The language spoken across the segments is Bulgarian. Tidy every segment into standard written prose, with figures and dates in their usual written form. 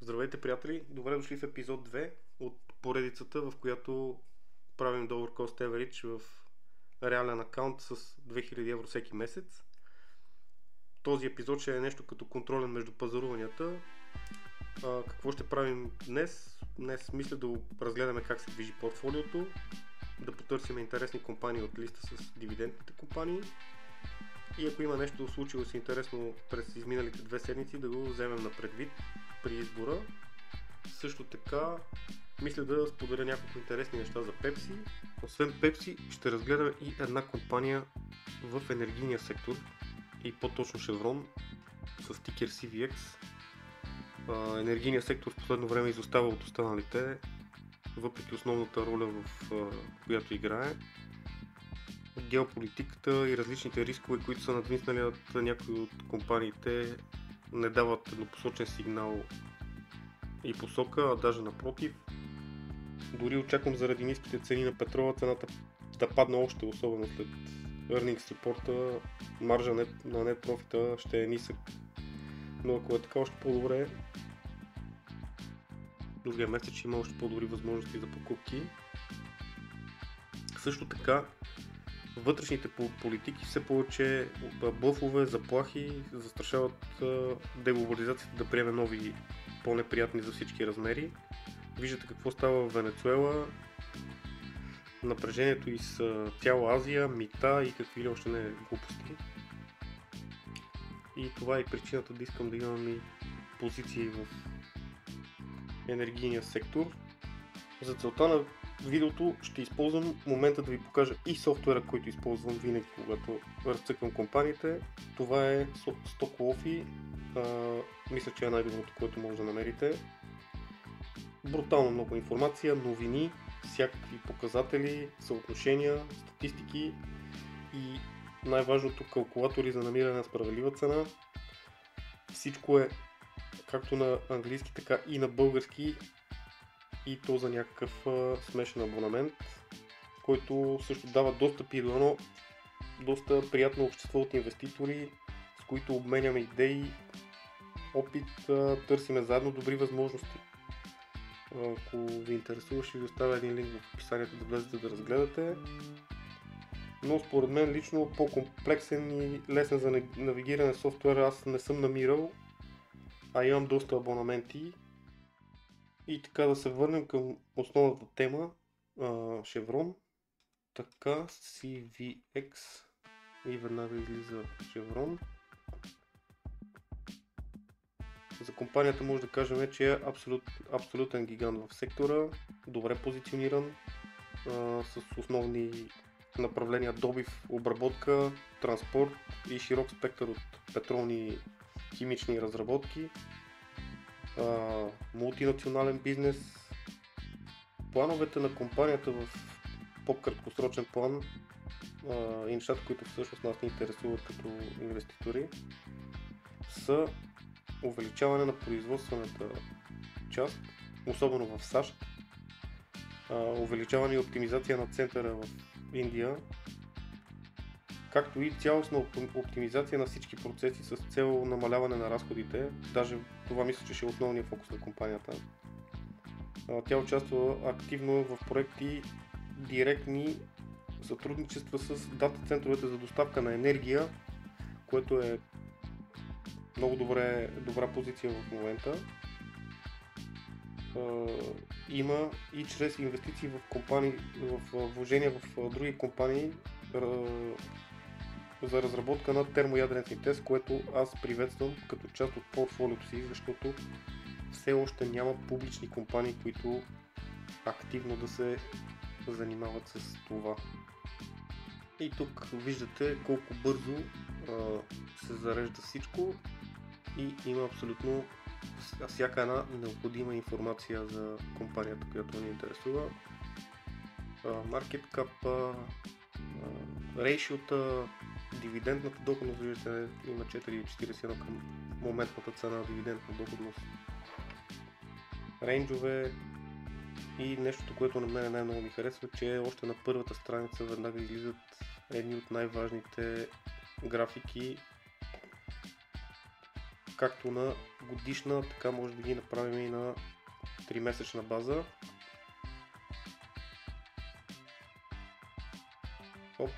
Здравейте, приятели! Добре дошли в епизод 2 от поредицата, в която правим Dollar Cost Average в реален акаунт с 2000 евро всеки месец. Този епизод ще е нещо като контролен между пазаруванията. Какво ще правим днес? Днес мисля да разгледаме как се движи портфолиото, да потърсим интересни компании от листа с дивидендните компании и ако има нещо случило се интересно през изминалите 2 седмици, да го вземем на предвид при избора. Също така, мисля да споделя няколко интересни неща за Pepsi. Освен Pepsi, ще разгледаме и една компания в енергийния сектор и по-точно Chevron с тикер CVX. Енергийният сектор в последно време изостава от останалите, въпреки основната роля, в която играе. Геополитиката и различните рискове, които са надвиснали над някои от компаниите, не дават еднопосочен сигнал и посока, а даже напротив. Дори очаквам заради ниските цени на петрола цената да падне още, особено след earnings репорта. Маржа на net профита ще е нисък, но ако е така, още по-добре. Другия месец ще има още по-добри възможности за покупки. Също така, вътрешните политики все повече блъфове, заплахи застрашават деглобализацията да приеме нови, по-неприятни за всички размери. Виждате какво става в Венецуела, напрежението и с цяла Азия, мита и какви ли още не глупости. И това е причината да искам да имам и позиции в енергийния сектор. За целта на видеото ще използвам момента да ви покажа и софтуера, който използвам винаги, когато разцъквам компаниите. Това е StockLofy. Мисля, че е най-доброто, което може да намерите. Брутално много информация, новини, всякакви показатели, съотношения, статистики и най-важното калкулатори за намиране на справедлива цена. Всичко е както на английски, така и на български, и то за някакъв смешен абонамент, който също дава достъпи до едно доста приятно общество от инвеститори, с които обменяме идеи, опит, търсиме заедно добри възможности. Ако ви интересува, ще ви оставя един линк в описанието да влезете да разгледате. Но според мен лично по-комплексен и лесен за навигиране софтуер аз не съм намирал, а имам доста абонаменти. И така да се върнем към основната тема, Chevron. Така, CVX и веднага излиза Chevron. За компанията може да кажем, че е абсолютен гигант в сектора, добре позициониран, с основни направления добив, обработка, транспорт и широк спектър от петролни химични разработки. Мултинационален бизнес. Плановете на компанията в по-краткосрочен план и нещата, които всъщност нас ни интересуват като инвеститори, са увеличаване на производствената част, особено в САЩ, увеличаване и оптимизация на центъра в Индия, както и цялостна оптимизация на всички процеси с цел намаляване на разходите. Даже това мисля, че ще е основният фокус на компанията. Тя участва активно в проекти, директни сътрудничества с дата центровете за доставка на енергия, което е много добра позиция в момента. Има и чрез инвестиции в компании, в вложения в други компании за разработка на термоядрен синтез, което аз приветствам като част от портфолиото си, защото все още няма публични компании, които активно да се занимават с това. И тук виждате колко бързо се зарежда всичко и има абсолютно всяка една необходима информация за компанията, която ни интересува. Market cap, рейшиота, дивидендната доходност, виждате, има 4,41 към моментната цена на дивидендна доходност. Рейнджове и нещото, което на мен най-много ми харесва, че още на първата страница веднага излизат едни от най-важните графики, както на годишна, така може да ги направим и на 3-месечна база. Оп.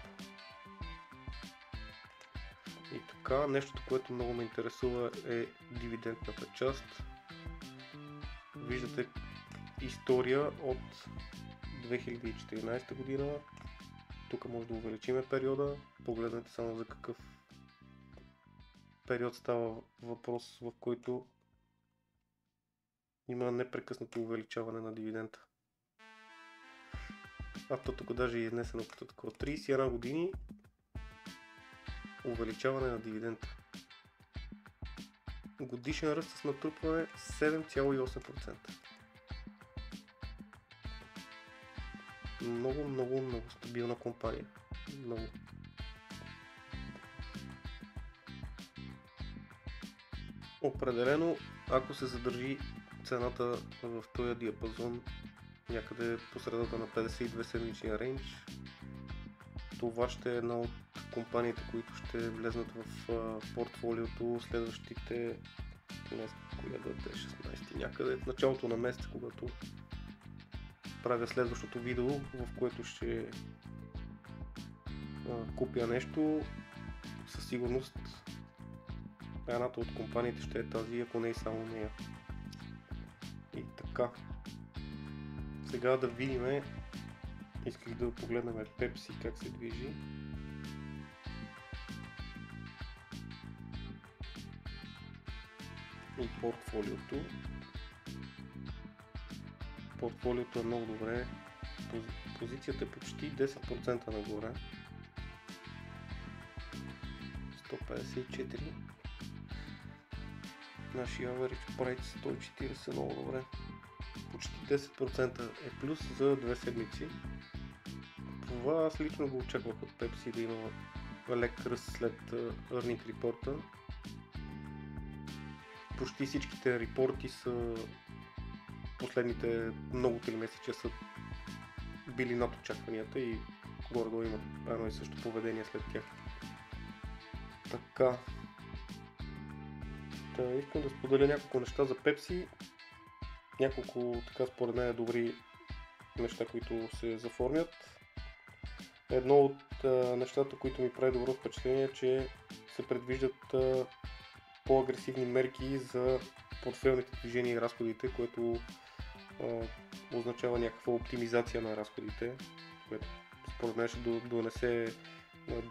И така, нещото, което много ме интересува е дивидендната част. Виждате история от 2014 година. Тук може да увеличиме периода. Погледнете само за какъв период става въпрос, в който има непрекъснато увеличаване на дивидента. А то тук даже е изнесено като такова. 31 години увеличаване на дивидента. Годишен ръст с натрупване 7,8%. Много стабилна компания. Много. Определено, ако се задържи цената в този диапазон някъде по средата на 52 седмичния рейндж, това ще е една от компаниите, които ще влезнат в портфолиото следващите, днес коя дата е, 16 някъде, в началото на месеца, когато правя следващото видео, в което ще купя нещо. Със сигурност едната от компаниите ще е тази, ако не и само нея. И така. Сега да видим, исках да погледнем Pepsi как се движи. И портфолиото. Портфолиото е много добре. Позицията е почти 10% нагоре. 154. Нашия average price 140 е много добре. Почти 10% е плюс за 2 седмици. Това аз лично го очаквах от Pepsi да има лек ръст след earning report-а. Почти всичките репорти са последните много 3 месеца са били над очакванията и горе-долу има едно и също поведение след тях. Така. Искам да споделя няколко неща за Pepsi. Няколко така според мен добри неща, които се заформят. Едно от нещата, които ми прави добро впечатление е, че се предвиждат по-агресивни мерки за портфейлните движения и разходите, което означава някаква оптимизация на разходите, което според мен ще донесе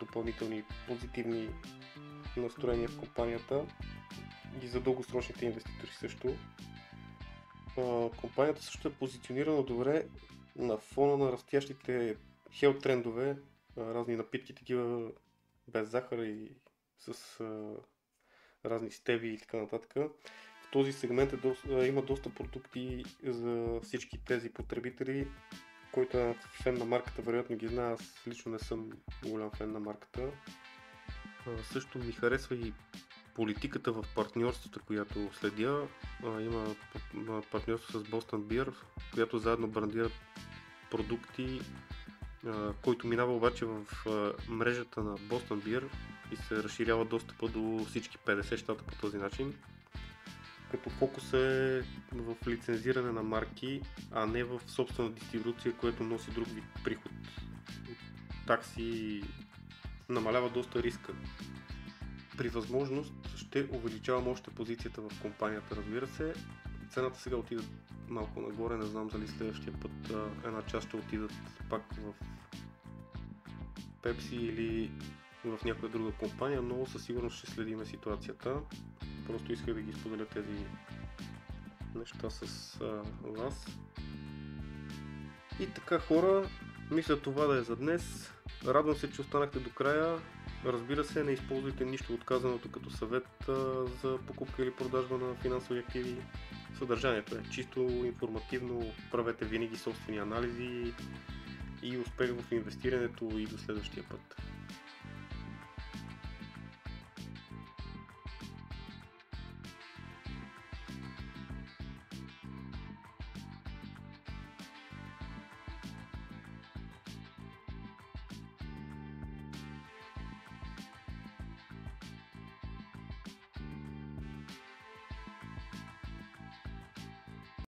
допълнителни позитивни настроения в компанията и за дългосрочните инвеститори също. Компанията също е позиционирана добре на фона на растящите хелт трендове, разни напитки, такива без захар и с разни стеви и така нататък. В този сегмент има доста продукти за всички тези потребители. Който е фен на марката, вероятно ги знае, аз лично не съм голям фен на марката. Също ми харесва и политиката в партньорството, която следя. Има партньорство с Boston Beer, която заедно брандират продукти, който минава обаче в мрежата на Boston Beer и се разширява достъпа до всички 50 щата по този начин. Като фокус е в лицензиране на марки, а не в собствена дистрибуция, което носи друг вид приход. Такси намалява доста риска. При възможност ще увеличавам още позицията в компанията, разбира се. Цената сега отида малко нагоре, не знам дали следващия път една част ще отидат пак в Pepsi или в някоя друга компания, но със сигурност ще следим ситуацията. Просто исках да ги споделя тези неща с вас. И така, хора, мисля това да е за днес. Радвам се, че останахте до края. Разбира се, не използвайте нищо от казаното като съвет за покупка или продажба на финансови активи. Съдържанието е чисто информативно, правете винаги собствени анализи и успех в инвестирането и до следващия път.